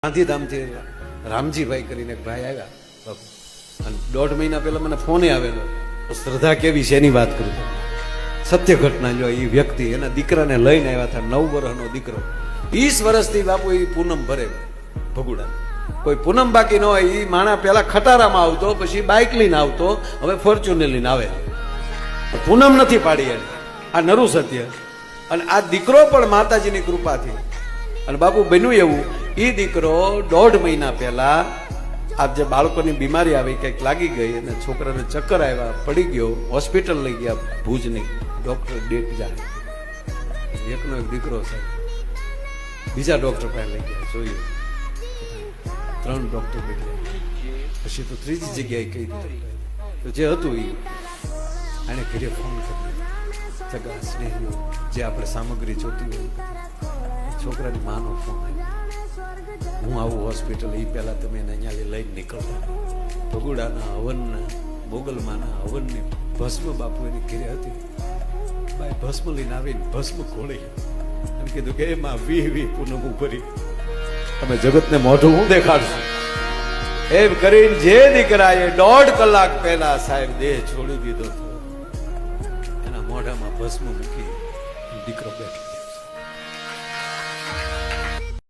ગાંધીધામથી રામજીભાઈ કરીને એક ભાઈ આવ્યા બાપુ, અને 1.5 મહિના પહેલા મને ફોને આવેલો. શ્રદ્ધા કેવી છે એની વાત કરું છું. સત્ય ઘટના જો એ વ્યક્તિ એના દીકરાને લઈને આવ્યા હતા, 9 વર્ષનો દીકરો. 20 વર્ષથી બાપુ એ પૂનમ ભરે ભગુડા. કોઈ પૂનમ બાકી ન હોય. એ માણા પેલા ખટારામાં આવતો, પછી બાઇક લઈને આવતો, હવે ફોર્ચ્યુનર લઈને આવે. પૂનમ નથી પાડી એને. આ નરું સત્ય. અને આ દીકરો પણ માતાજીની કૃપાથી. અને બાપુ બન્યું એવું, એ દીકરો 1.5 મહિના પહેલા આ જે બાળકોની બીમારી આવી, કંઈક લાગી ગઈ અને છોકરાને ચક્કર આવ્યા, પડી ગયો, હોસ્પિટલ લઈ ગયા ભુજની. ડોક્ટર ડેટ જાય, એકનો એક દીકરો સાહેબ બીજા ડોક્ટર પાસે લઈ ગયા, જોયું 3 ડોક્ટર બેઠા, પછી તો ત્રીજી જગ્યાએ કહી દીધું. તો જે હતું એ એને ઘરે ફોન કર્યો, સગા સ્નેહીઓ જે આપણે સામગ્રી જોતી હોય. છોકરાની માનો ફોન આવ્યો, હું આવું હોસ્પિટલ, એ પહેલા તમે એને અહીંયા લઈને નીકળતા. ભગુડાના હવનના, મોગલમાના હવનની ભસ્મ બાપુ એની ઘરે હતી. ભાઈ ભસ્મ લઈને આવીને ભસ્મ ખોળી એમ કીધું કે એમાં 20 પૂનમ ભરી તમે જગતને મોઢું હું દેખાડશું. એમ કરીને જે દીકરાએ 1.5 કલાક પહેલા સાહેબ દેહ છોડી દીધો હતો, એના મોઢામાં ભસ્મ મૂકી દીકરો બેઠો.